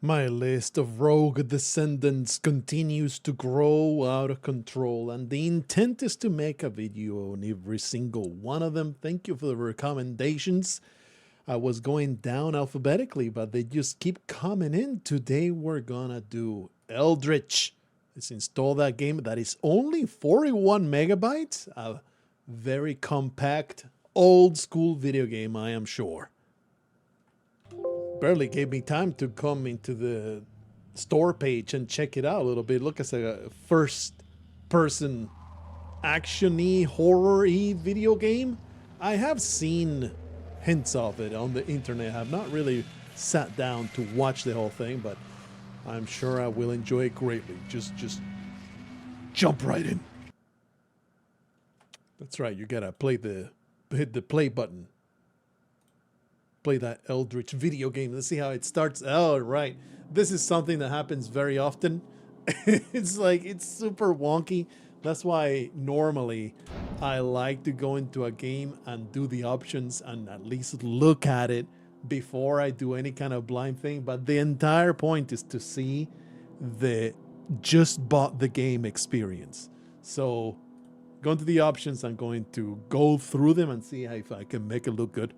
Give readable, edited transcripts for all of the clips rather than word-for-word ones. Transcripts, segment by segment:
My list of rogue descendants continues to grow out of control, and the intent is to make a video on every single one of them. Thank you for the recommendations. I was going down alphabetically, but they just keep coming in. Today we're gonna do Eldritch. Let's install that game that is only 41 megabytes. A very compact, old school video game, I am sure. Barely gave me time to come into the store page and check it out a little bit. Look, it's a first person action-y, horror-y video game. I have seen hints of it on the internet. I have not really sat down to watch the whole thing, but I'm sure I will enjoy it greatly. Just jump right in. That's right, you gotta hit the play button. Play that Eldritch video game. Let's see how it starts. Oh, right. This is something that happens very often. It's super wonky. That's why normally I like to go into a game and do the options and at least look at it before I do any kind of blind thing. But the entire point is to see the just bought the game experience. So going to the options, I'm going to go through them and see if I can make it look good.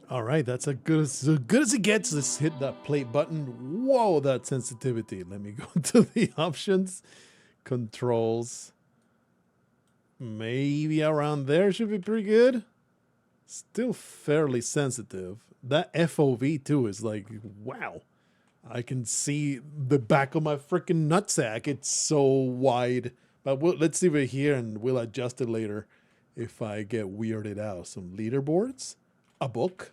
All right, that's as good as it gets. Let's hit that play button. Whoa, that sensitivity. Let me go to the options. Controls. Maybe around there should be pretty good. Still fairly sensitive. That FOV too is like, wow. I can see the back of my freaking nutsack. It's so wide. But let's leave it here and we'll adjust it later if I get weirded out. Some leaderboards. A book.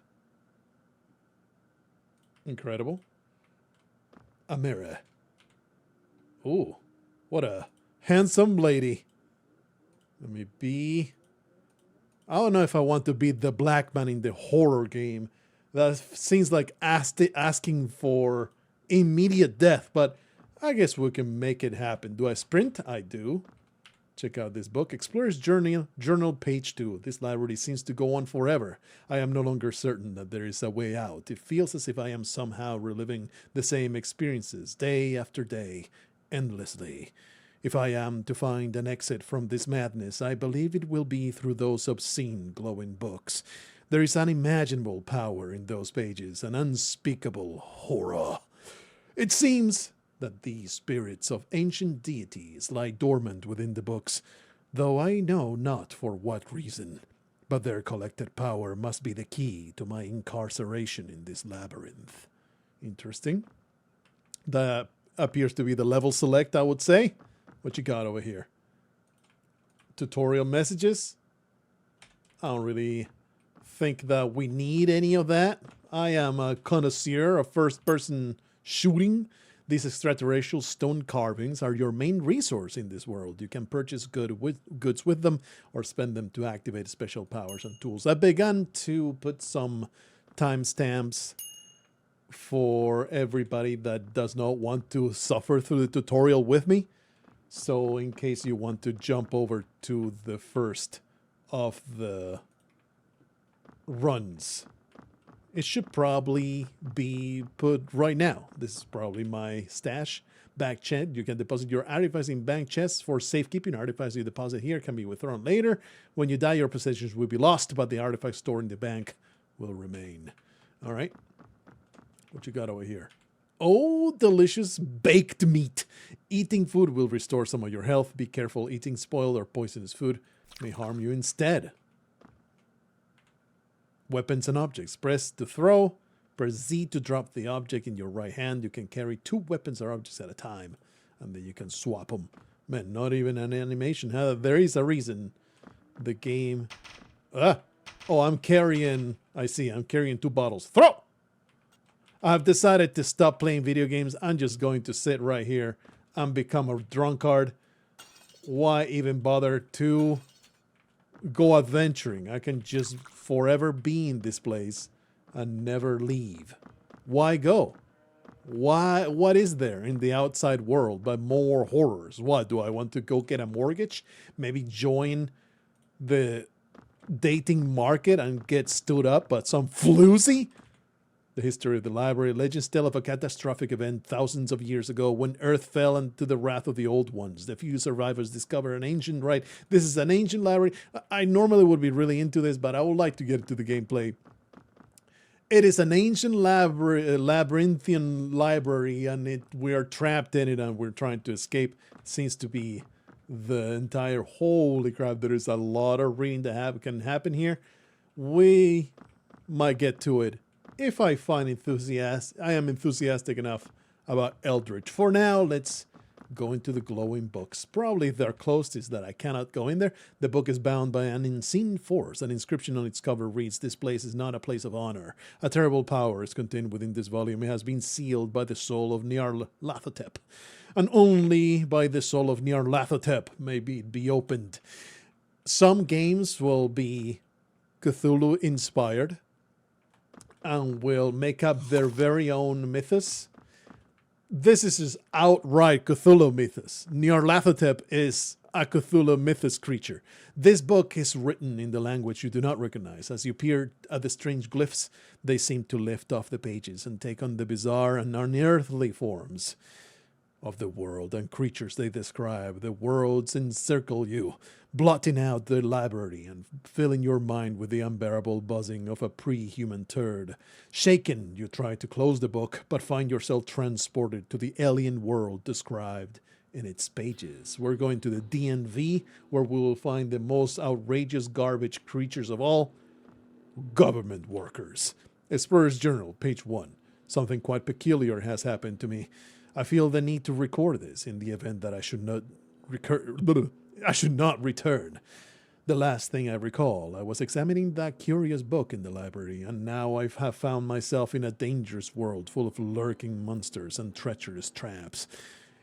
Incredible. A mirror. Ooh, what a handsome lady. Let me be. I don't know if I want to be the black man in the horror game. That seems like asking for immediate death, but I guess we can make it happen. Do I sprint? I do. Check out this book, Explorer's Journal, page 2. This library seems to go on forever. I am no longer certain that there is a way out. It feels as if I am somehow reliving the same experiences, day after day, endlessly. If I am to find an exit from this madness, I believe it will be through those obscene, glowing books. There is unimaginable power in those pages, an unspeakable horror. It seems that these spirits of ancient deities lie dormant within the books, though I know not for what reason. But their collected power must be the key to my incarceration in this labyrinth. Interesting. That appears to be the level select, I would say. What you got over here? Tutorial messages? I don't really think that we need any of that. I am a connoisseur of first-person shooting. These extraterrestrial stone carvings are your main resource in this world. You can purchase goods with them or spend them to activate special powers and tools. I began to put some timestamps for everybody that does not want to suffer through the tutorial with me. So in case you want to jump over to the first of the runs, it should probably be put right now. This is probably my stash. Bank chest. You can deposit your artifacts in bank chests for safekeeping. Artifacts you deposit here can be withdrawn later. When you die, your possessions will be lost, but the artifacts stored in the bank will remain. All right. What you got over here? Oh, delicious baked meat. Eating food will restore some of your health. Be careful. Eating spoiled or poisonous food may harm you instead. Weapons and objects. Press to throw. Press Z to drop the object in your right hand. You can carry 2 weapons or objects at a time. And then you can swap them. Man, not even an animation. There is a reason the game... Oh, I'm carrying... I see, I'm carrying 2 bottles. Throw! I've decided to stop playing video games. I'm just going to sit right here and become a drunkard. Why even bother to go adventuring? I can just forever be in this place and never leave. Why go? Why? What is there in the outside world but more horrors? What, do I want to go get a mortgage? Maybe join the dating market and get stood up by some floozy? The history of the library. Legends tell of a catastrophic event thousands of years ago when Earth fell into the wrath of the Old Ones. The few survivors discover an ancient rite. This is an ancient library. I normally would be really into this, but I would like to get into the gameplay. It is an ancient labyrinthian library, and we are trapped in it, and we're trying to escape. It seems to be the entire... Holy crap, there is a lot of reading that can happen here. We might get to it if I find I am enthusiastic enough about Eldritch. For now, let's go into the glowing books. Probably their closest is that I cannot go in there. The book is bound by an unseen force. An inscription on its cover reads, "This place is not a place of honor. A terrible power is contained within this volume. It has been sealed by the soul of Nyarlathotep, and only by the soul of Nyarlathotep may it be opened." Some games will be Cthulhu inspired and will make up their very own mythos. This is just outright Cthulhu mythos. Nyarlathotep is a Cthulhu mythos creature. This book is written in the language you do not recognize. As you peer at the strange glyphs, they seem to lift off the pages and take on the bizarre and unearthly forms of the world and creatures they describe. The worlds encircle you, blotting out the library and filling your mind with the unbearable buzzing of a pre-human turd. Shaken, you try to close the book, but find yourself transported to the alien world described in its pages. We're going to the DNV, where we will find the most outrageous garbage creatures of all, government workers. Explorer's Journal, page 1. Something quite peculiar has happened to me. I feel the need to record this in the event that I should not return. The last thing I recall, I was examining that curious book in the library, and now I have found myself in a dangerous world full of lurking monsters and treacherous traps.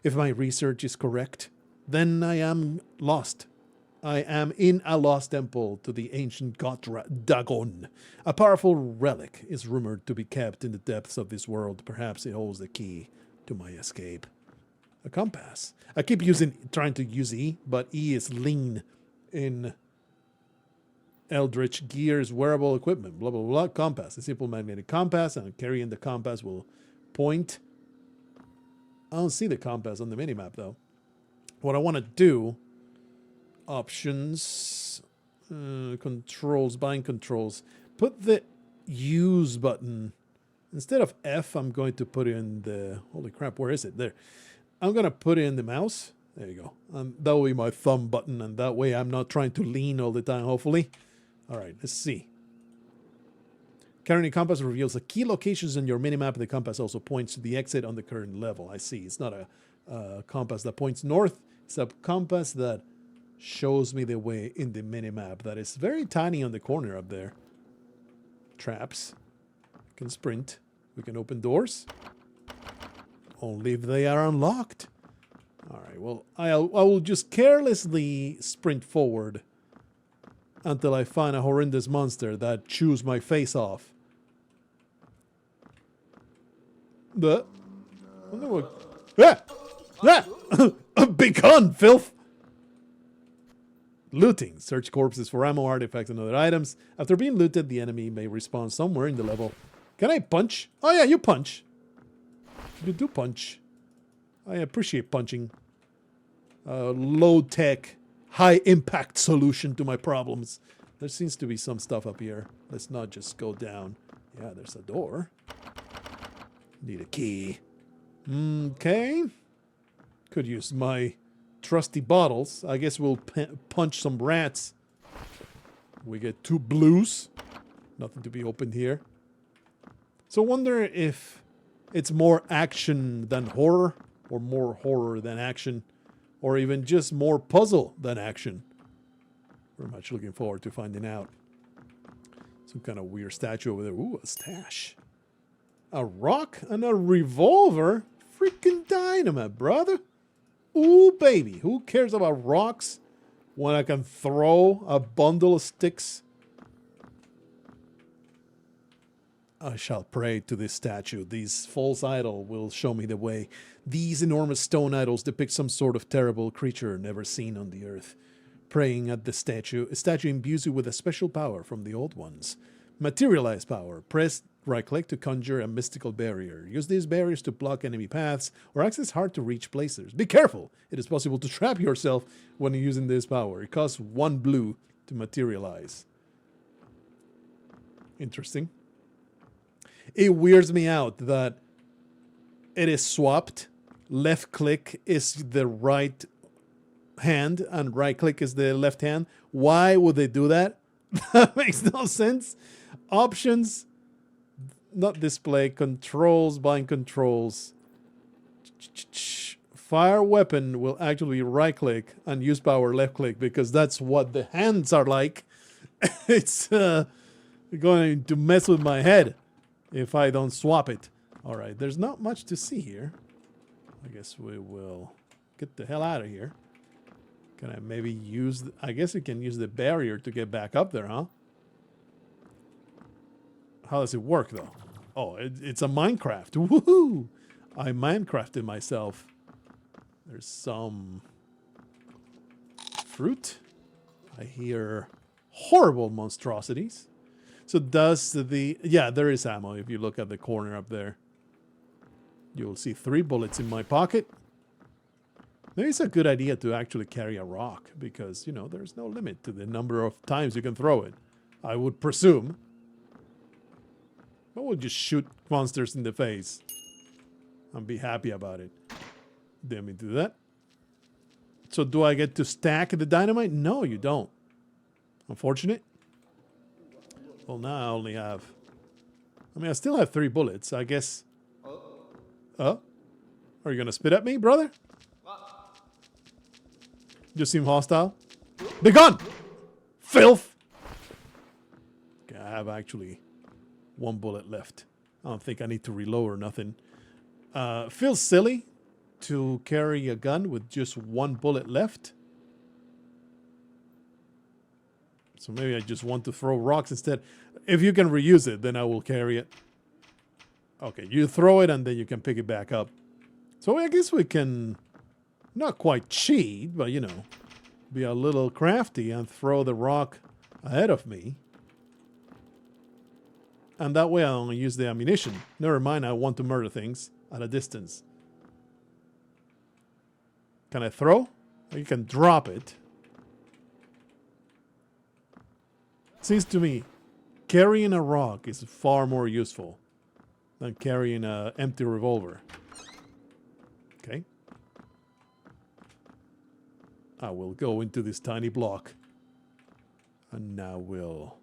If my research is correct, then I am lost. I am in a lost temple to the ancient god Dagon. A powerful relic is rumored to be kept in the depths of this world. Perhaps it holds the key to my escape. A compass. I keep trying to use E, but E is lean in Eldritch. Gears, wearable equipment, blah, blah, blah. Compass. A simple magnetic compass, and carrying the compass will point. I don't see the compass on the minimap, though. What I want to do, options, controls, bind controls. Put the use button. Instead of F, I'm going to put in the... Holy crap, where is it? There. I'm going to put in the mouse. There you go. That will be my thumb button, and that way I'm not trying to lean all the time, hopefully. All right, let's see. Carrying a compass reveals the key locations on your minimap. The compass also points to the exit on the current level. I see. It's not a compass that points north. It's a compass that shows me the way in the minimap. That is very tiny on the corner up there. Traps. Can sprint. We can open doors. Only if they are unlocked. Alright, well, I will just carelessly sprint forward until I find a horrendous monster that chews my face off. But... Begone, filth! Looting. Search corpses for ammo, artifacts, and other items. After being looted, the enemy may respawn somewhere in the level. Can I punch? Oh yeah, you punch. You do punch. I appreciate punching. Low-tech, high-impact solution to my problems. There seems to be some stuff up here. Let's not just go down. Yeah, there's a door. Need a key. Okay. Could use my trusty bottles. I guess we'll punch some rats. We get 2 blues. Nothing to be opened here. So I wonder if it's more action than horror, or more horror than action, or even just more puzzle than action. Very much looking forward to finding out. Some kind of weird statue over there. Ooh, a stash. A rock and a revolver? Freaking dynamite, brother. Ooh, baby. Who cares about rocks when I can throw a bundle of sticks? I shall pray to this statue. This false idol will show me the way. These enormous stone idols depict some sort of terrible creature never seen on the earth. Praying at the statue, a statue imbues you with a special power from the old ones. Materialized power. Press right-click to conjure a mystical barrier. Use these barriers to block enemy paths or access hard-to-reach places. Be careful! It is possible to trap yourself when using this power. It costs 1 blue to materialize. Interesting. It weirds me out that it is swapped. Left-click is the right hand and right-click is the left hand. Why would they do that? That makes no sense. Options, not display. Controls, bind controls. Fire weapon will actually right-click and use power left-click because that's what the hands are like. It's going to mess with my head if I don't swap it. All right, there's not much to see here. I guess we will get the hell out of here. Can I maybe use... I guess you can use the barrier to get back up there, huh? How does it work, though? Oh, it's a Minecraft. Woohoo! I Minecrafted myself. There's some fruit. I hear horrible monstrosities. So does the... Yeah, there is ammo if you look at the corner up there. You will see 3 bullets in my pocket. Maybe it's a good idea to actually carry a rock because, you know, there's no limit to the number of times you can throw it. I would presume. But we'll just shoot monsters in the face and be happy about it. Let me do that. So do I get to stack the dynamite? No, you don't. Unfortunate. Well, now I only have... I mean, I still have 3 bullets. I guess... Oh? Are you going to spit at me, brother? You seem hostile. Be gone! Filth! Okay, I have actually 1 bullet left. I don't think I need to reload or nothing. Feels silly to carry a gun with just 1 bullet left. So maybe I just want to throw rocks instead. If you can reuse it, then I will carry it. Okay, you throw it and then you can pick it back up. So I guess we can... Not quite cheat, but, you know, be a little crafty and throw the rock ahead of me. And that way I only use the ammunition. Never mind, I want to murder things at a distance. Can I throw? You can drop it. Seems to me, carrying a rock is far more useful than carrying an empty revolver. Okay. I will go into this tiny block. And now we'll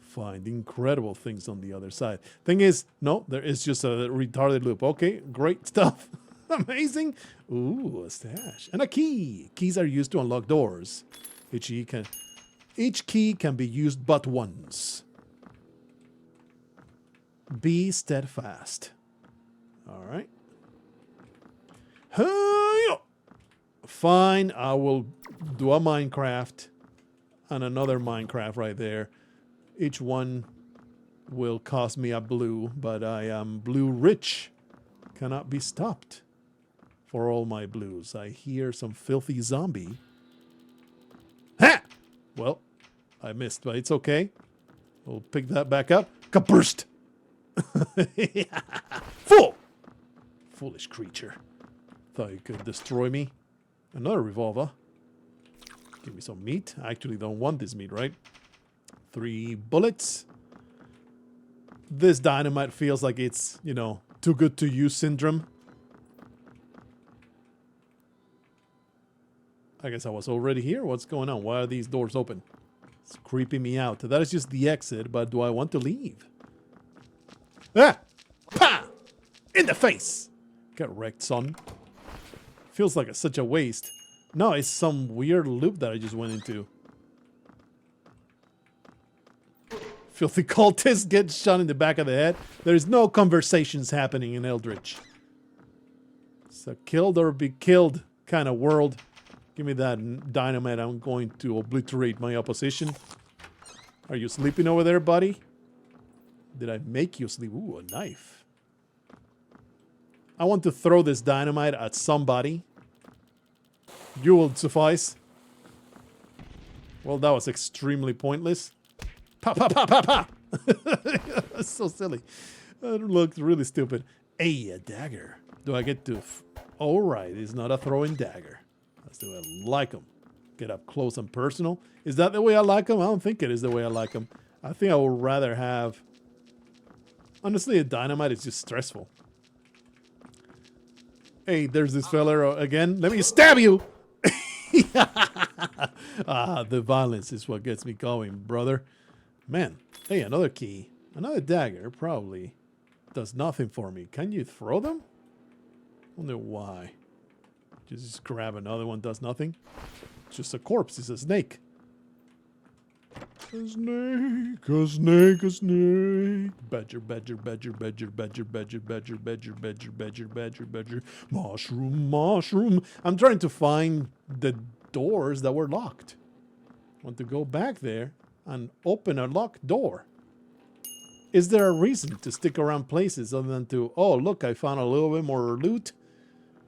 find incredible things on the other side. Thing is, no, there is just a retarded loop. Okay, great stuff. Amazing. Ooh, a stash. And a key. Keys are used to unlock doors. Each key can be used but once. Be steadfast. All right. Fine, I will do a Minecraft and another Minecraft right there. Each one will cost me a blue, but I am blue rich. Cannot be stopped for all my blues. I hear some filthy zombie. Ha! Well, I missed, but it's okay. We'll pick that back up. Kaburst! Fool! Foolish creature. Thought you could destroy me. Another revolver. Give me some meat. I actually don't want this meat, right? 3 bullets. This dynamite feels like it's, you know, too good to use syndrome. I guess I was already here. What's going on? Why are these doors open? It's creeping me out. That is just the exit, but do I want to leave? Ah! Pa! In the face! Get wrecked, son. Feels like such a waste. No, it's some weird loop that I just went into. Filthy cultist gets shot in the back of the head. There's no conversations happening in Eldritch. It's a killed or be killed kind of world. Give me that dynamite. I'm going to obliterate my opposition. Are you sleeping over there, buddy? Did I make you sleep? Ooh, a knife. I want to throw this dynamite at somebody. You will suffice. Well, that was extremely pointless. Pa, pa, pa, pa, pa. That's so silly. That looks really stupid. Hey, a dagger. Do I get to... All right, it's not a throwing dagger. That's the way I like them. Get up close and personal. Is that the way I like them? I don't think it is the way I like them. I think I would rather have... Honestly, a dynamite is just stressful. Hey, there's this fella again. Let me stab you! The violence is what gets me going, brother. Man, hey, another key. Another dagger probably does nothing for me. Can you throw them? Wonder why. Just grab another one, does nothing. It's just a corpse. It's a snake. A snake, a snake, a snake. Badger, badger, badger, badger, badger, badger, badger, badger, badger, badger, badger, badger. Mushroom, mushroom. I'm trying to find the doors that were locked. I want to go back there and open a locked door. Is there a reason to stick around places other than to, oh, look, I found a little bit more loot.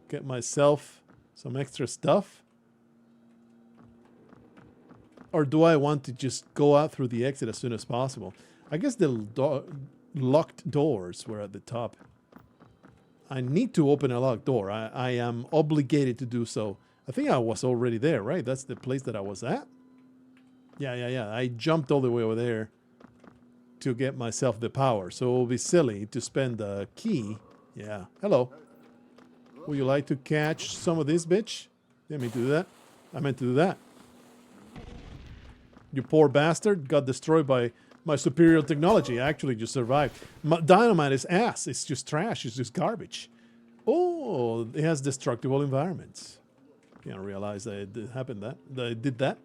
Get myself some extra stuff. Or do I want to just go out through the exit as soon as possible? I guess the locked doors were at the top. I need to open a locked door. I am obligated to do so. I think I was already there, right? That's the place that I was at? Yeah. I jumped all the way over there to get myself the power. So it will be silly to spend the key. Yeah. Hello. Would you like to catch some of this, bitch? Let me do that. I meant to do that. You poor bastard. Got destroyed by my superior technology. I actually just survived. My dynamite is ass. It's just trash. It's just garbage. Oh, it has destructible environments. Can't realize that it happened that it did that.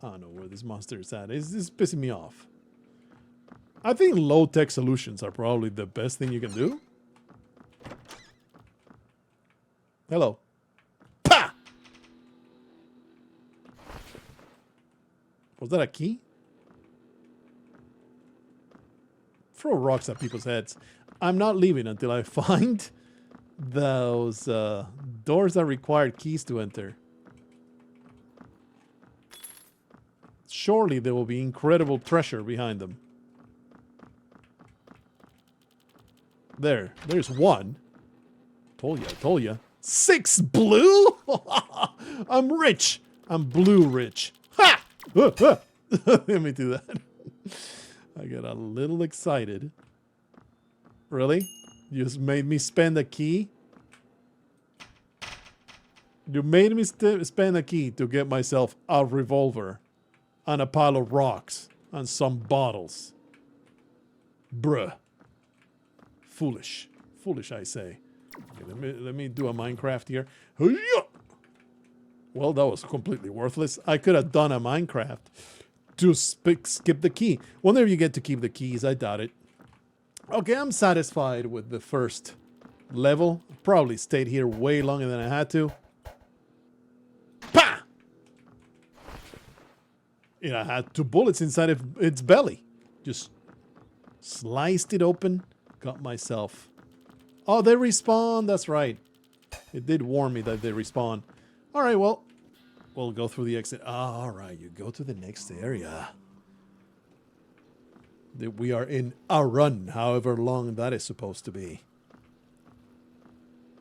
I don't know where this monster is at. It's pissing me off. I think low-tech solutions are probably the best thing you can do. Hello. Pa! Was that a key? Throw rocks at people's heads. I'm not leaving until I find those doors that required keys to enter. Surely there will be incredible treasure behind them. There's one. Told ya. 6 blue? I'm rich. I'm blue rich. Ha! Let me do that. I got a little excited. Really? You just made me spend a key? You made me spend a key to get myself a revolver and a pile of rocks and some bottles. Bruh. Foolish. Foolish, I say. Okay, let me do a Minecraft here. Well, that was completely worthless. I could have done a Minecraft to skip the key. Wonder if you get to keep the keys. I doubt it. Okay, I'm satisfied with the first level. Probably stayed here way longer than I had to. Pa! I had 2 bullets inside of its belly. Just sliced it open. Got myself... Oh, they respawn. That's right. It did warn me that they respawn. All right, well, we'll go through the exit. All right, you go to the next area. We are in a run, however long that is supposed to be.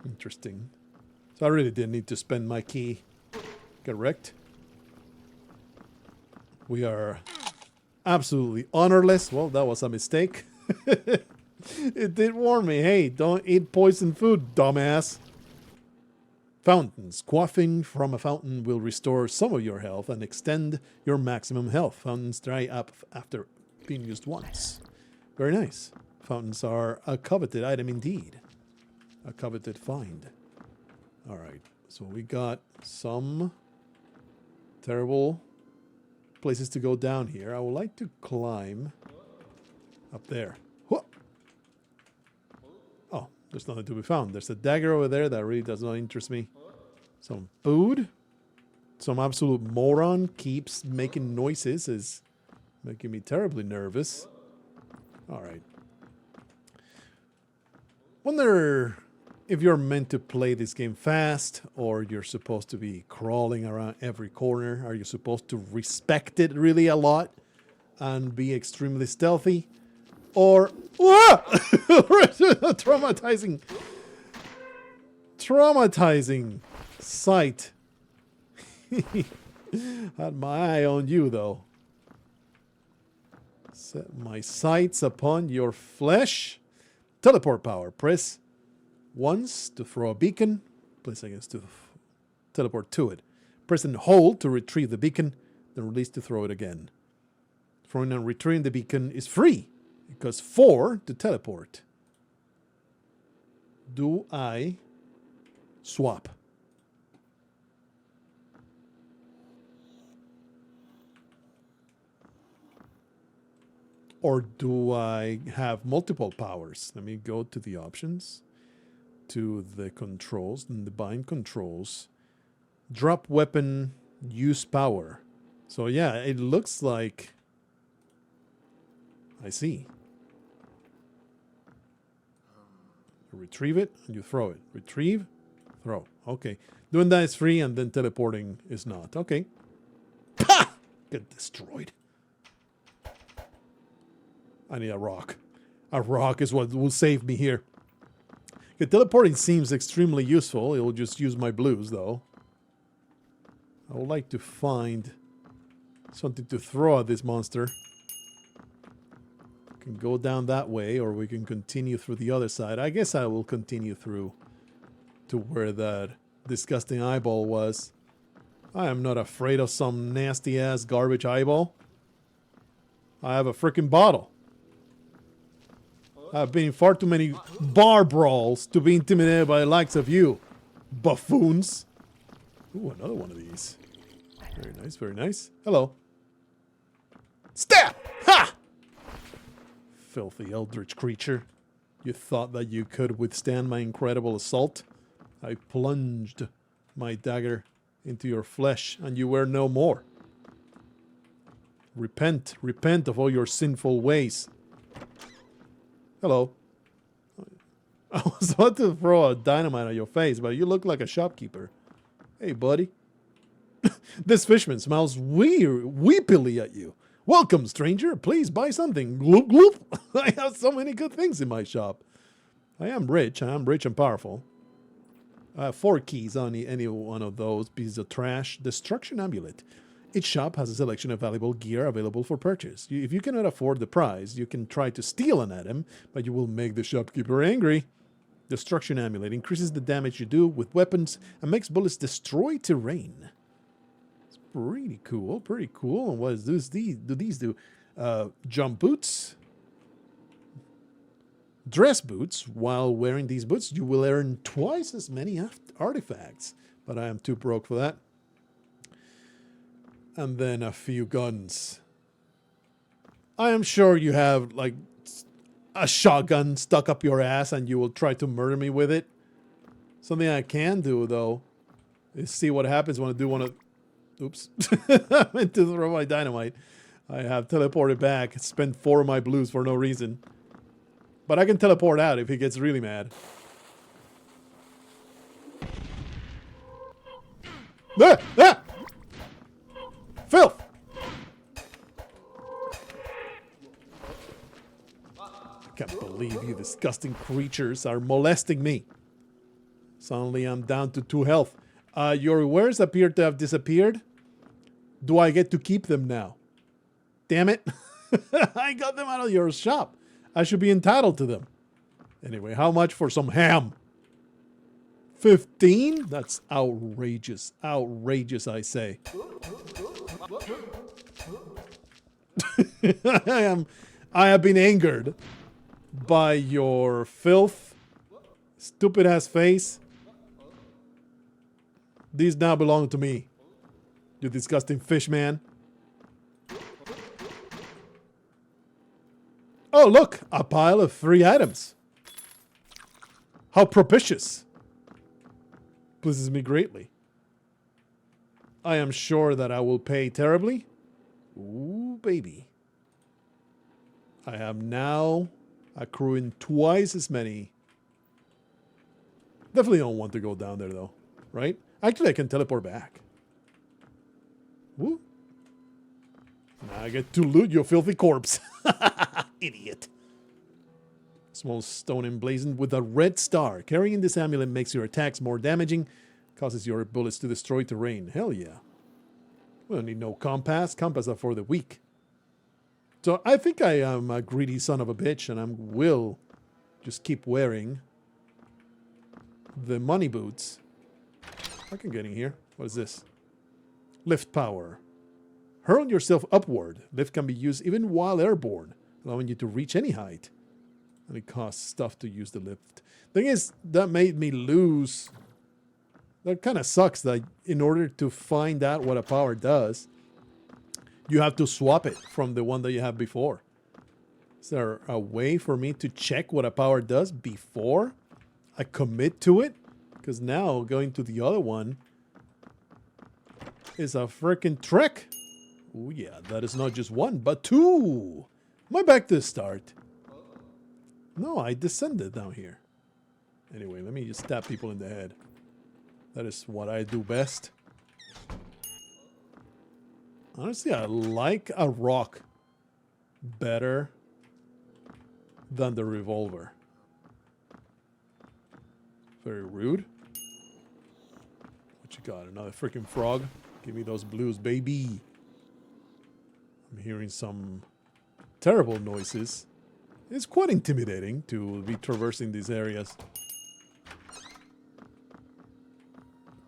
Interesting. So I really didn't need to spend my key. Correct. We are absolutely honorless. Well, that was a mistake. It did warn me. Hey, don't eat poison food, dumbass. Fountains. Quaffing from a fountain will restore some of your health and extend your maximum health. Fountains dry up after being used once. Very nice. Fountains are a coveted item indeed. A coveted find. All right. So we got some terrible places to go down here. I would like to climb up there. Oh, there's nothing to be found. There's a dagger over there that really does not interest me. Some food. Some absolute moron keeps making noises. Is making me terribly nervous. All right. Wonder if you're meant to play this game fast or you're supposed to be crawling around every corner. Are you supposed to respect it really a lot and be extremely stealthy? Or... Whoa! Traumatizing. Traumatizing sight. Had my eye on you, though. Set my sights upon your flesh. Teleport power. Press once to throw a beacon. Place against to teleport to it. Press and hold to retrieve the beacon. Then release to throw it again. Throwing and retrieving the beacon is free. It costs 4 to teleport. Do I swap? Or do I have multiple powers? Let me go to the options. To the controls. And the bind controls. Drop weapon. Use power. So yeah, it looks like... I see. Retrieve it and you throw it. Retrieve, throw. Okay. Doing that is free and then teleporting is not. Okay. Ha! Get destroyed. I need a rock. A rock is what will save me here. Okay, teleporting seems extremely useful. It will just use my blues though. I would like to find something to throw at this monster. Can go down that way, or we can continue through the other side. I guess I will continue through to where that disgusting eyeball was. I am not afraid of some nasty ass garbage eyeball. I have a freaking bottle. I've been in far too many bar brawls to be intimidated by the likes of you, buffoons. Ooh, another one of these. Very nice, very nice. Hello. Stab! Ha! Filthy eldritch creature. You thought that you could withstand my incredible assault? I plunged my dagger into your flesh, and you were no more. Repent, repent of all your sinful ways. Hello. I was about to throw a dynamite at your face, but you look like a shopkeeper. Hey, buddy. This fishman smiles weepily at you. Welcome, stranger. Please buy something. Gloop, gloop. I have so many good things in my shop. I am rich. And powerful. I have 4 keys on any one of those pieces of trash. Destruction amulet. Each shop has a selection of valuable gear available for purchase. If you cannot afford the price, you can try to steal an item, but you will make the shopkeeper angry. Destruction amulet increases the damage you do with weapons and makes bullets destroy terrain. It's pretty cool, pretty cool. And what is this? These do? Jump boots. Dress boots. While wearing these boots, you will earn twice as many artifacts. But I am too broke for that. And then a few guns. I am sure you have, like, a shotgun stuck up your ass and you will try to murder me with it. Something I can do, though, is see what happens when I do want to... Oops. I meant to throw my dynamite. I have teleported back, spent 4 of my blues for no reason. But I can teleport out if he gets really mad. Ah! Ah! Filth! I can't believe you disgusting creatures are molesting me. Suddenly I'm down to 2 health. Your wares appear to have disappeared. Do I get to keep them now? Damn it. I got them out of your shop. I should be entitled to them. Anyway, how much for some ham? 15? That's outrageous. Outrageous, I say. I have been angered by your filth, stupid ass face. These now belong to me, you disgusting fish man. Oh, look, a pile of 3 items. How propitious. Pleases me greatly. I am sure that I will pay terribly. Ooh, baby. I am now accruing twice as many. Definitely don't want to go down there, though. Right? Actually, I can teleport back. Woo. Now I get to loot your filthy corpse. Idiot. Small stone emblazoned with a red star. Carrying this amulet makes your attacks more damaging. Causes your bullets to destroy terrain. Hell yeah. We don't need no compass. Compass are for the weak. So I think I am a greedy son of a bitch, and I will just keep wearing the money boots. I can get in here. What is this? Lift power. Hurl yourself upward. Lift can be used even while airborne, allowing you to reach any height. And it costs stuff to use the lift. Thing is, that made me lose. That kind of sucks that in order to find out what a power does, you have to swap it from the one that you have before. Is there a way for me to check what a power does before I commit to it? Because now going to the other one is a freaking trek. Oh yeah, that is not just one, but two. Am I back to the start? No, I descended down here. Anyway, let me just stab people in the head. That is what I do best. Honestly, I like a rock better than the revolver. Very rude. What you got? Another freaking frog? Give me those blues, baby. I'm hearing some terrible noises. It's quite intimidating to be traversing these areas.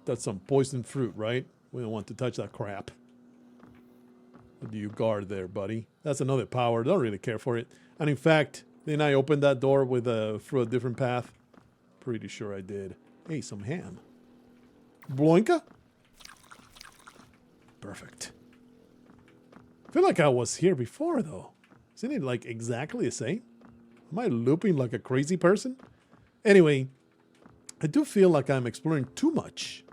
That's some poison fruit, right? We don't want to touch that crap. What do you guard there, buddy? That's another power. Don't really care for it. And in fact, didn't I open that door with through a different path? Pretty sure I did. Hey, some ham. Bloinka? Perfect. I feel like I was here before, though. Isn't it like exactly the same? Am I looping like a crazy person? Anyway, I do feel like I'm exploring too much.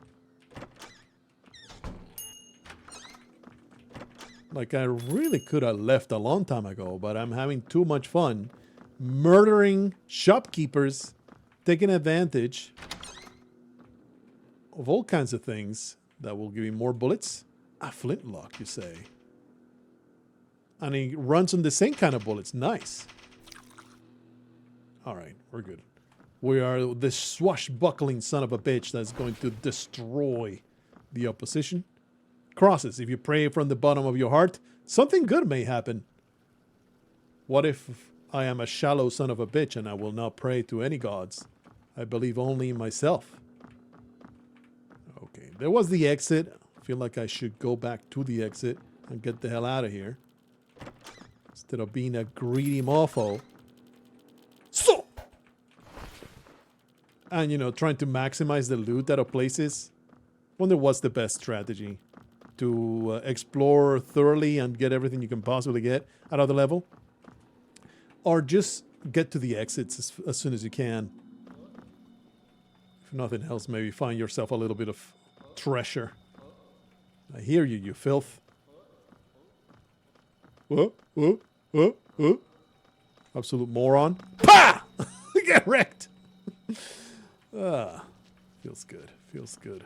Like I really could have left a long time ago, but I'm having too much fun murdering shopkeepers, taking advantage of all kinds of things that will give me more bullets. A flintlock, you say? And he runs on the same kind of bullets. Nice. All right, we're good. We are the swashbuckling son of a bitch that's going to destroy the opposition. Crosses. If you pray from the bottom of your heart, something good may happen. What if I am a shallow son of a bitch and I will not pray to any gods? I believe only in myself. Okay, there was the exit. I feel like I should go back to the exit and get the hell out of here. Instead of being a greedy mofo. So! And, you know, trying to maximize the loot out of places. Wonder what's the best strategy. To explore thoroughly and get everything you can possibly get out of the level. Or just get to the exits as soon as you can. If nothing else, maybe find yourself a little bit of treasure. I hear you, you filth. Whoa. Absolute moron. Pah! Get wrecked. Feels good. Feels good.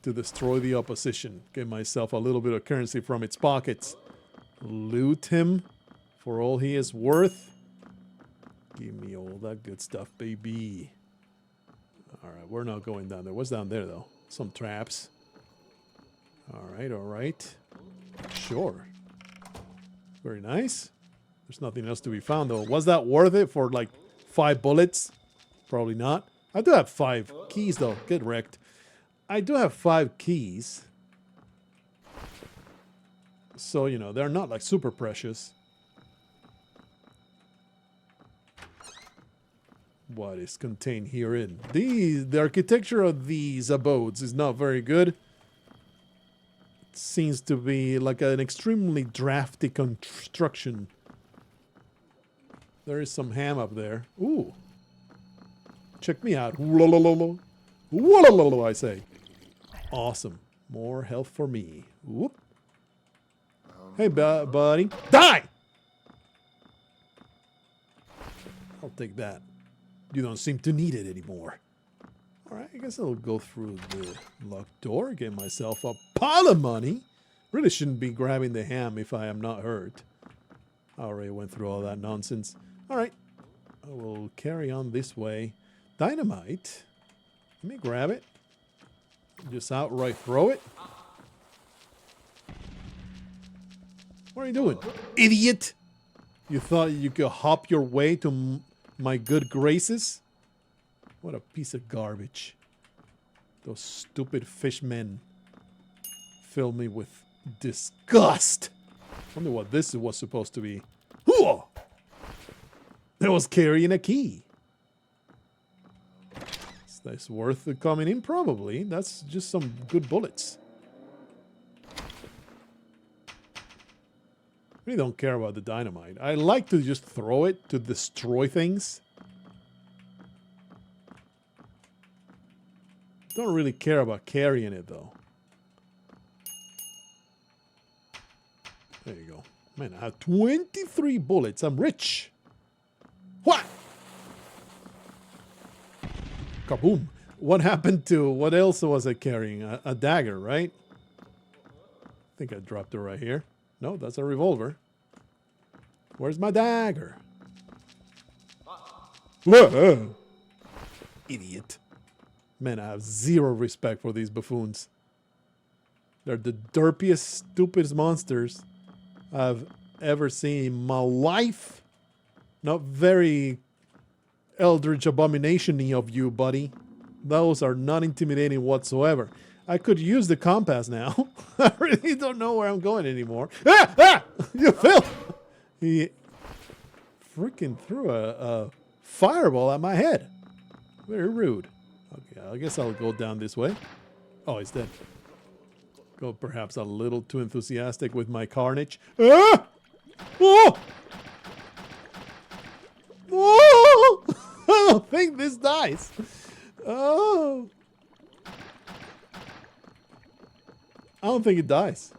To destroy the opposition. Get myself a little bit of currency from its pockets. Loot him for all he is worth. Give me all that good stuff, baby. Alright, we're not going down there. What's down there, though? Some traps. Alright. Sure. Very nice. There's nothing else to be found, though. Was that worth it for, like, 5 bullets? Probably not. I do have 5 keys, though. Get wrecked. I do have 5 keys. So, you know, they're not, like, super precious. What is contained herein? The architecture of these abodes is not very good. It seems to be like an extremely drafty construction. There is some ham up there. Ooh. Check me out. I say. Awesome. More health for me. Whoop. Hey, buddy. Die! I'll take that. You don't seem to need it anymore. Alright, I guess I'll go through the locked door, get myself a pile of money. Really shouldn't be grabbing the ham if I am not hurt. I already went through all that nonsense. Alright. I will carry on this way. Dynamite. Let me grab it. Just outright throw it. What are you doing? Idiot! You thought you could hop your way to my good graces? What a piece of garbage. Those stupid fishmen fill me with disgust. I wonder what this was supposed to be. Hooah! That was carrying a key. Is this worth coming in? Probably. That's just some good bullets. I really don't care about the dynamite. I like to just throw it to destroy things. Don't really care about carrying it though. There you go. Man, I have 23 bullets. I'm rich. What? Kaboom. What happened to... What else was I carrying? A dagger, right? I think I dropped it right here. No, that's a revolver. Where's my dagger? Whoa. Idiot. Man, I have zero respect for these buffoons. They're the derpiest, stupidest monsters I've ever seen in my life. Not very Eldritch abomination-y of you, buddy. Those are not intimidating whatsoever. I could use the compass now. I really don't know where I'm going anymore. Ah! Ah! You fell! He freaking threw a fireball at my head. Very rude. Okay, I guess I'll go down this way. Oh, he's dead. Go perhaps a little too enthusiastic with my carnage. Ah! Oh! Oh! I don't think this dies. Oh! I don't think it dies.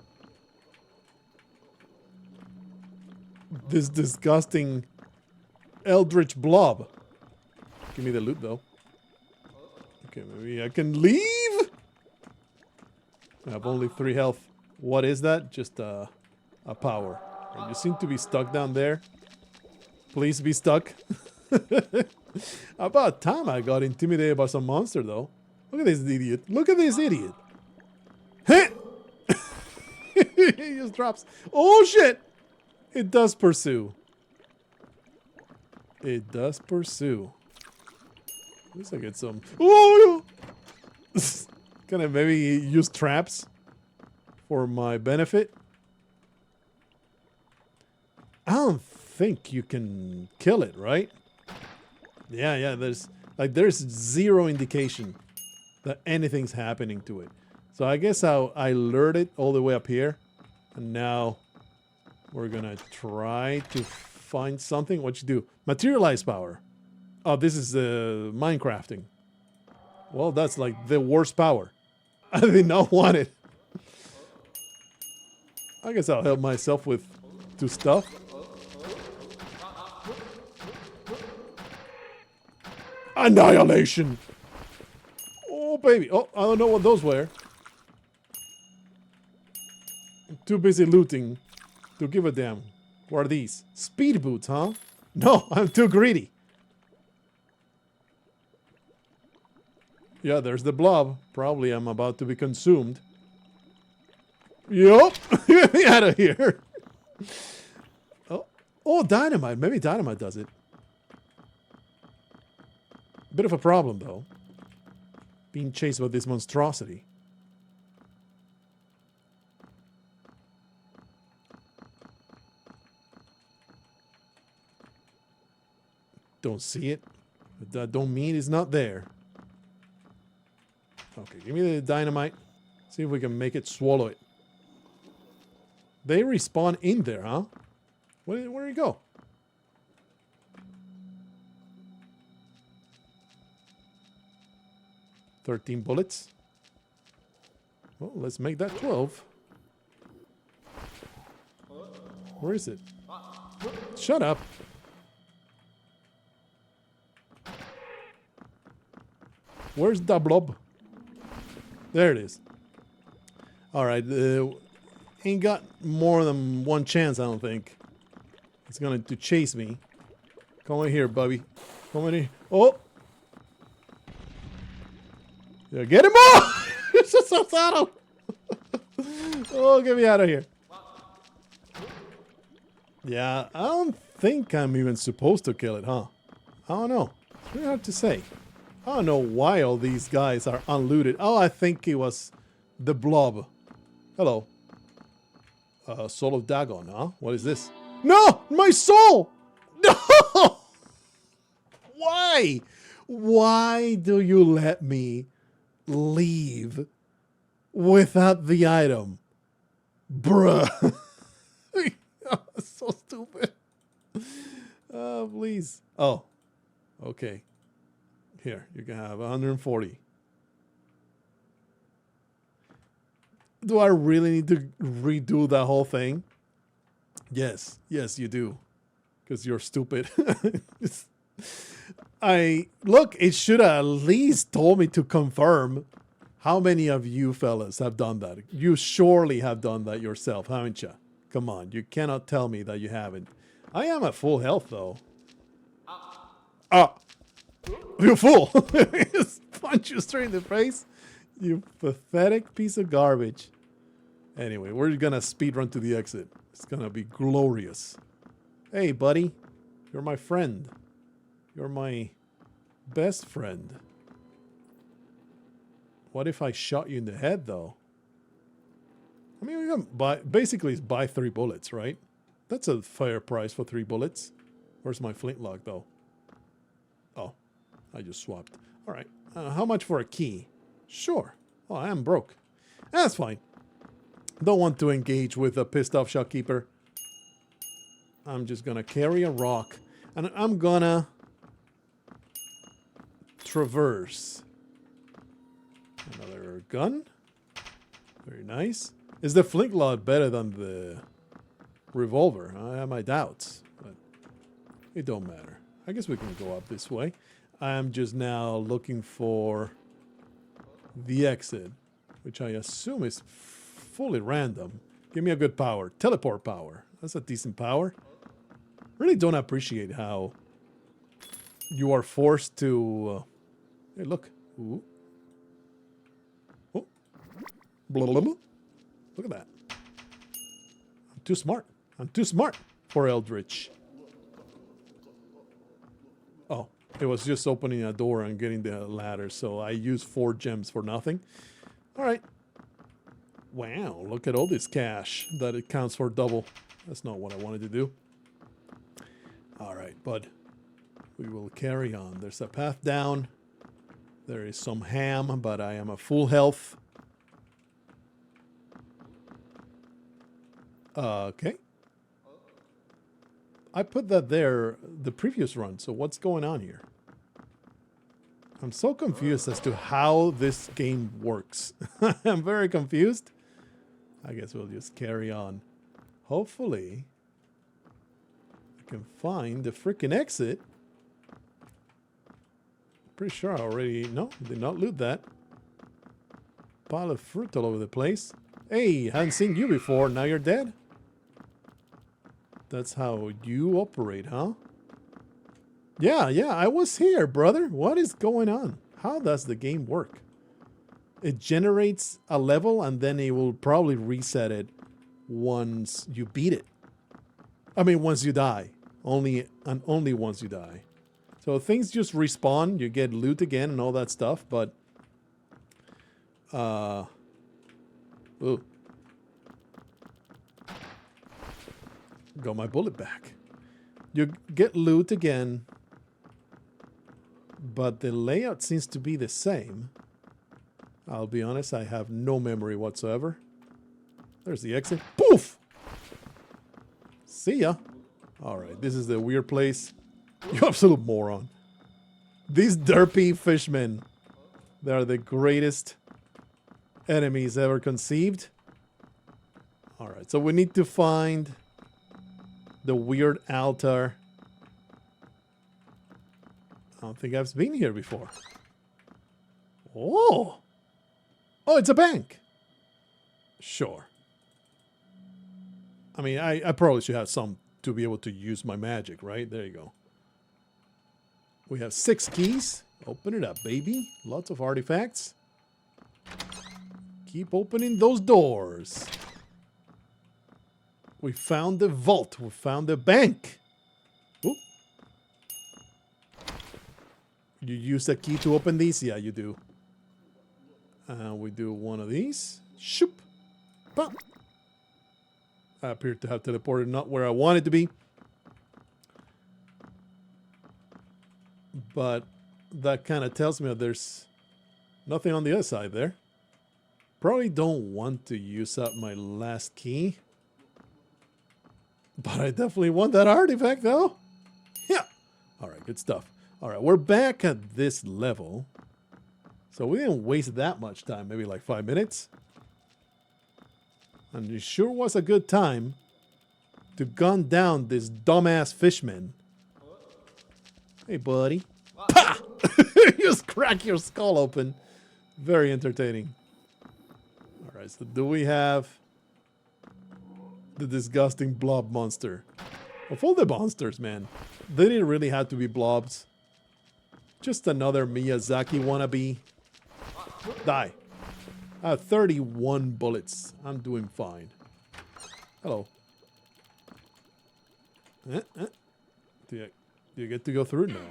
This disgusting Eldritch blob. Give me the loot though. Okay, maybe I can leave? I have only 3 health. What is that? Just a power. You seem to be stuck down there. Please be stuck. About time I got intimidated by some monster though. Look at this idiot. Look at this idiot. He just drops. Oh shit! It does pursue. It does pursue. At least I get some. Oh! Can I maybe use traps for my benefit? I don't think you can kill it, right? Yeah, there's zero indication that anything's happening to it. So I guess I lured it all the way up here. And now we're gonna try to find something. What you do? Materialize power. Oh, this is Minecrafting. Well, that's like the worst power. I did not want it. I guess I'll help myself with 2 stuff. Annihilation! Oh, baby. Oh, I don't know what those were. I'm too busy looting to give a damn. What are these? Speed boots, huh? No, I'm too greedy. Yeah, there's the blob. Probably I'm about to be consumed. Yup! Get me out of here! Oh, dynamite. Maybe dynamite does it. Bit of a problem, though. Being chased by this monstrosity. Don't see it. But that don't mean it's not there. Okay, give me the dynamite. See if we can make it swallow it. They respawn in there, huh? Where did he go? $13 bullets. Well, let's make that 12. Where is it? Shut up. Where's the blob? There it is. Alright, ain't got more than one chance, I don't think. It's going to chase me. Come on here, Bubby. How many? Oh! Yeah, get him off! It's just so subtle! Oh, get me out of here. Yeah, I don't think I'm even supposed to kill it, huh? I don't know. It's really hard to say. I don't know why all these guys are unlooted. Oh, I think it was the blob. Hello. Soul of Dagon, huh? What is this? No! My soul! No! Why? Why do you let me leave without the item? Bruh. Oh, so stupid. Oh, please. Oh, okay. Here, you can have 140. Do I really need to redo that whole thing? Yes. Yes, you do. Because you're stupid. Look, it should have at least told me to confirm. How many of you fellas have done that? You surely have done that yourself, haven't you? Come on, you cannot tell me that you haven't. I am at full health, though. Ah! You fool! Just punch you straight in the face. You pathetic piece of garbage. Anyway, we're gonna speedrun to the exit. It's gonna be glorious. Hey, buddy. You're my friend. You're my best friend. What if I shot you in the head, though? I mean, we can buy... Basically, it's buy 3 bullets, right? That's a fair price for 3 bullets. Where's my flintlock, though? Oh, I just swapped. All right. How much for a key? Sure. Oh, I am broke. That's fine. Don't want to engage with a pissed off shopkeeper. I'm just gonna carry a rock. And I'm gonna... traverse. Another gun. Very nice. Is the flintlock better than the revolver? I have my doubts, but it don't matter. I guess we can go up this way. I'm just now looking for the exit, which I assume is fully random. Give me a good power. Teleport power. That's a decent power. Really don't appreciate how you are forced to... hey, look. Ooh. Oh. Blah, blah, blah. Look at that. I'm too smart. I'm too smart for Eldritch. Oh, it was just opening a door and getting the ladder, so I used 4 gems for nothing. All right. Wow, look at all this cash that it counts for double. That's not what I wanted to do. All right, bud. We will carry on. There's a path down. There is some ham, but I am at full health. Okay. I put that there the previous run, so what's going on here? I'm so confused as to how this game works. I'm very confused. I guess we'll just carry on. Hopefully, I can find the freaking exit. Pretty sure I already... No, did not loot that. Pile of fruit all over the place. Hey, haven't seen you before. Now you're dead? That's how you operate, huh? Yeah, I was here, brother. What is going on? How does the game work? It generates a level and then it will probably reset it once you beat it. I mean, once you die. Only once you die. So things just respawn. You get loot again and all that stuff, but... ooh. Got my bullet back. You get loot again, but the layout seems to be the same. I'll be honest, I have no memory whatsoever. There's the exit. Poof! See ya. Alright, this is the weird place. You absolute moron. These derpy fishmen. They are the greatest enemies ever conceived. Alright, so we need to find... the weird altar. I don't think I've been here before. Oh! Oh, it's a bank! Sure. I mean, I probably should have some to be able to use my magic, right? There you go. We have 6 keys. Open it up, baby. Lots of artifacts. Keep opening those doors. We found the vault. We found the bank. Ooh. You use a key to open these? Yeah, you do. We do one of these. Shoop. Pop. I appear to have teleported not where I wanted to be. But that kind of tells me that there's nothing on the other side there. Probably don't want to use up my last key. But I definitely want that artifact, though. Yeah. All right, good stuff. All right, we're back at this level. So we didn't waste that much time, maybe like 5 minutes. And it sure was a good time to gun down this dumbass fishman. Hey, buddy. Pa! Just crack your skull open. Very entertaining. All right, so do we have the disgusting blob monster? Of all the monsters, man, they didn't really have to be blobs. Just another Miyazaki wannabe. Die. I have 31 bullets. I'm doing fine. Hello. Do you get to go through? No.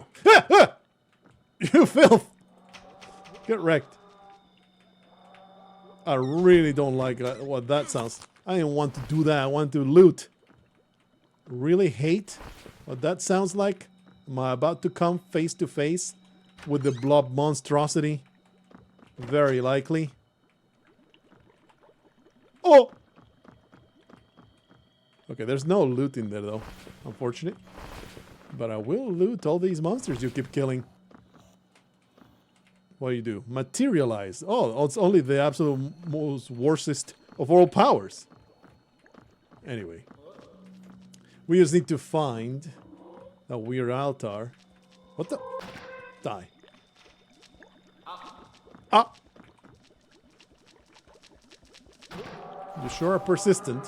You filth! Get wrecked. I really don't like what that sounds. I didn't want to do that. I want to loot. Really hate what that sounds like. Am I about to come face to face with the blob monstrosity? Very likely. Oh! Okay, there's no loot in there though. Unfortunate. But I will loot all these monsters you keep killing. What do you do? Materialize. Oh, it's only the absolute most worstest of all powers. Anyway. We just need to find a weird altar. What the? Die. Ah! You sure are persistent.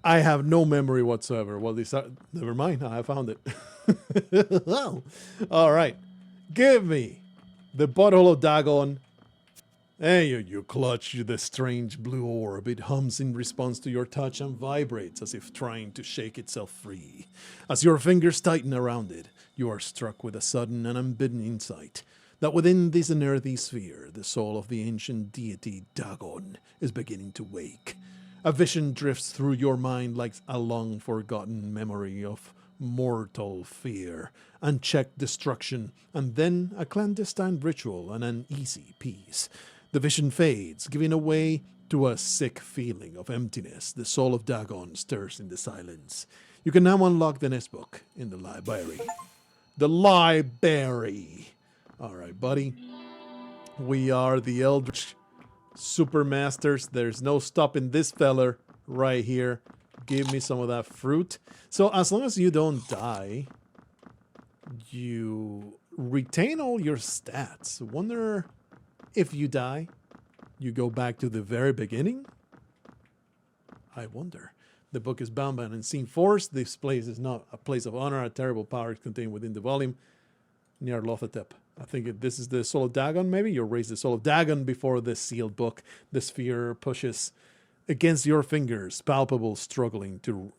I have no memory whatsoever. Well, never mind. I found it. All right. Give me the butthole of Dagon. Hey, you clutch the strange blue orb. It hums in response to your touch and vibrates as if trying to shake itself free. As your fingers tighten around it, you are struck with a sudden and unbidden insight that within this unearthly sphere, the soul of the ancient deity Dagon is beginning to wake. A vision drifts through your mind like a long-forgotten memory of mortal fear, unchecked destruction, and then a clandestine ritual and an easy peace. The vision fades, giving way to a sick feeling of emptiness. The soul of Dagon stirs in the silence. You can now unlock the next book in the library. The library. All right, buddy. We are the Eldritch Supermasters. There's no stopping this feller right here. Give me some of that fruit. So as long as you don't die, you retain all your stats. Wonder if you die, you go back to the very beginning? I wonder. The book is bound by an unseen force. This place is not a place of honor. A terrible power is contained within the volume near Lothatep. I think this is the soul of Dagon, maybe? You raise the soul of Dagon before the sealed book. The sphere pushes against your fingers, palpably struggling to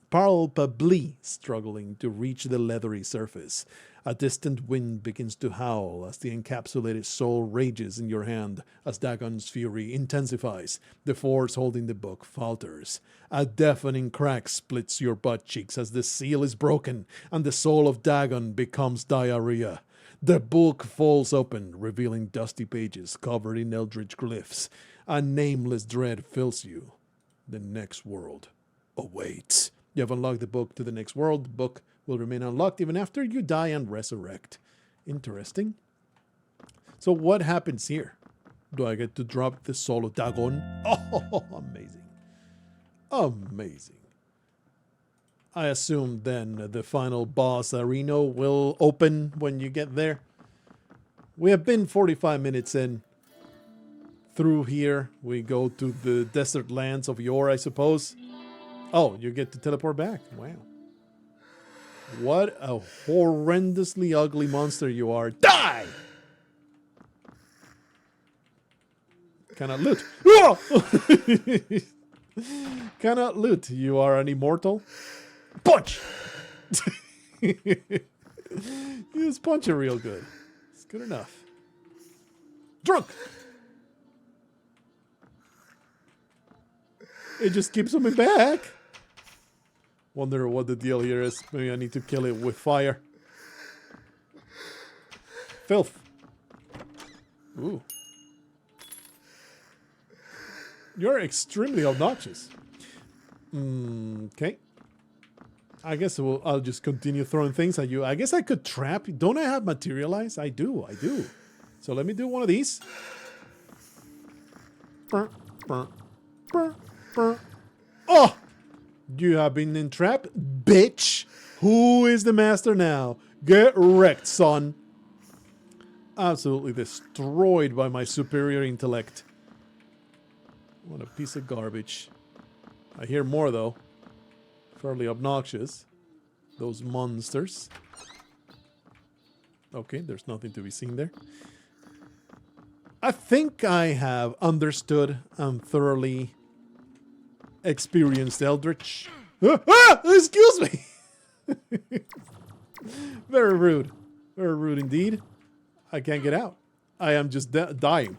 reach the leathery surface. A distant wind begins to howl as the encapsulated soul rages in your hand. As Dagon's fury intensifies, the force holding the book falters. A deafening crack splits your butt cheeks as the seal is broken and the soul of Dagon becomes diarrhea. The book falls open, revealing dusty pages covered in eldritch glyphs. A nameless dread fills you. The next world awaits. You have unlocked the book to the next world. The book will remain unlocked even after you die and resurrect. Interesting. So what happens here? Do I get to drop the soul of Dagon? Oh, amazing. Amazing. I assume then the final boss arena will open when you get there. We have been 45 minutes in. Through here, we go to the desert lands of Yor, I suppose. Oh, you get to teleport back. Wow. What a horrendously ugly monster you are. Die! Cannot loot. Cannot loot. You are an immortal. Punch! You just punch it real good. It's good enough. Drunk! It just keeps coming back. Wonder what the deal here is. Maybe I need to kill it with fire. Filth. Ooh. You're extremely obnoxious. Okay. I guess I'll just continue throwing things at you. I guess I could trap you. Don't I have materialize? I do. So let me do one of these. Oh! You have been entrapped, bitch. Who is the master now? Get wrecked, son. Absolutely destroyed by my superior intellect. What a piece of garbage. I hear more, though. Fairly obnoxious. Those monsters. Okay, there's nothing to be seen there. I think I have understood and thoroughly experienced Eldritch. Excuse me! Very rude. Very rude indeed. I can't get out. I am just dying.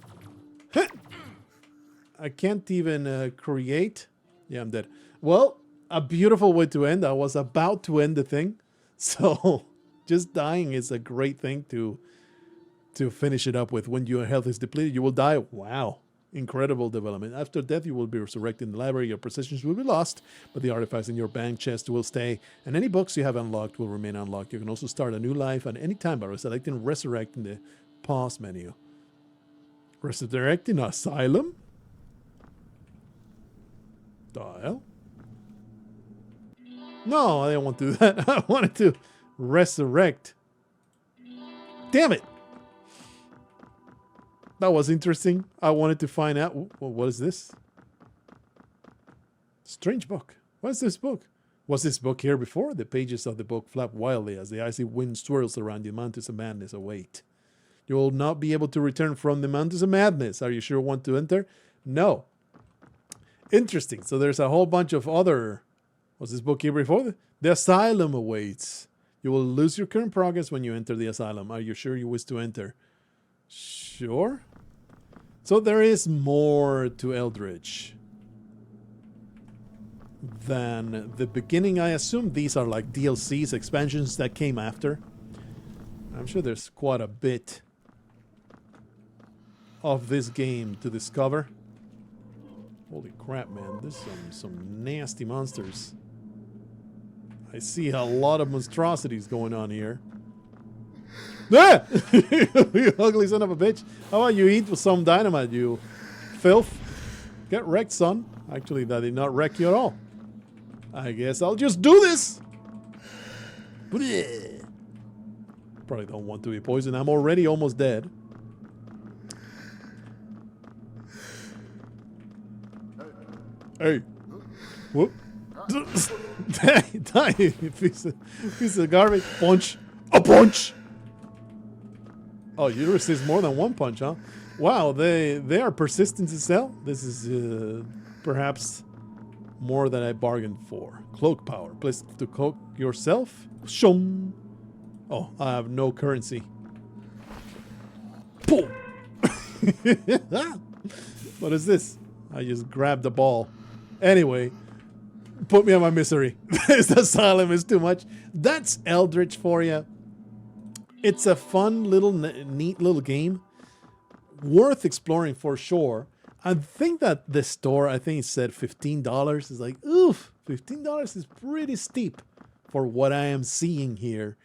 I can't even create. Yeah, I'm dead. Well, a beautiful way to end. I was about to end the thing. So, just dying is a great thing to finish it up with. When your health is depleted, you will die. Wow. Incredible development. After death, you will be resurrected in the library. Your possessions will be lost, but the artifacts in your bank chest will stay, and any books you have unlocked will remain unlocked. You can also start a new life at any time by selecting Resurrect in the pause menu. Resurrect in Asylum? The hell? No, I didn't want to do that. I wanted to resurrect. Damn it! That was interesting. I wanted to find out. What is this? Strange book. What is this book? Was this book here before? The pages of the book flap wildly as the icy wind swirls around the mountains of madness await. You will not be able to return from the mountains of madness. Are you sure you want to enter? No. Interesting. So there's a whole bunch of other... Was this book here before? The asylum awaits. You will lose your current progress when you enter the asylum. Are you sure you wish to enter? Sure. So there is more to Eldritch than the beginning. I assume these are like DLCs, expansions that came after. I'm sure there's quite a bit of this game to discover. Holy crap, man. There's some nasty monsters. I see a lot of monstrosities going on here. Ah! You ugly son of a bitch. How about you eat with some dynamite, you filth? Get wrecked, son. Actually, that did not wreck you at all. I guess I'll just do this. Probably don't want to be poisoned. I'm already almost dead. Hey. Whoop. Die, piece of garbage. Punch. A punch. Oh, you resist more than one punch, huh? Wow, they are persistent as hell. This is perhaps more than I bargained for. Cloak power. Place to cloak yourself. Shum. Oh, I have no currency. Boom. What is this? I just grabbed the ball. Anyway, put me on my misery. This asylum is too much. That's Eldritch for you. It's a fun little, neat little game. Worth exploring for sure. I think that the store, I think it said $15. Is like, oof, $15 is pretty steep for what I am seeing here.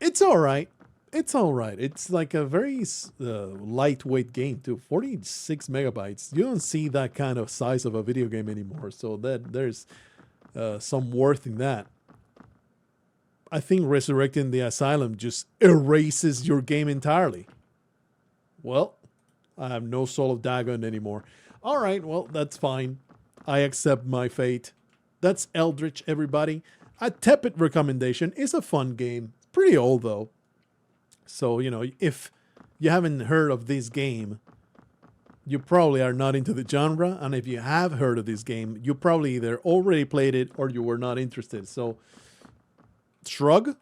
It's all right. It's all right. It's like a very lightweight game too. 46 megabytes. You don't see that kind of size of a video game anymore. So that there's some worth in that. I think resurrecting the asylum just erases your game entirely. Well, I have no soul of Dagon anymore. All right, well, that's fine. I accept my fate. That's Eldritch, everybody. A tepid recommendation. It's a fun game. Pretty old, though. So, you know, if you haven't heard of this game, you probably are not into the genre. And if you have heard of this game, you probably either already played it or you were not interested. So, shrug.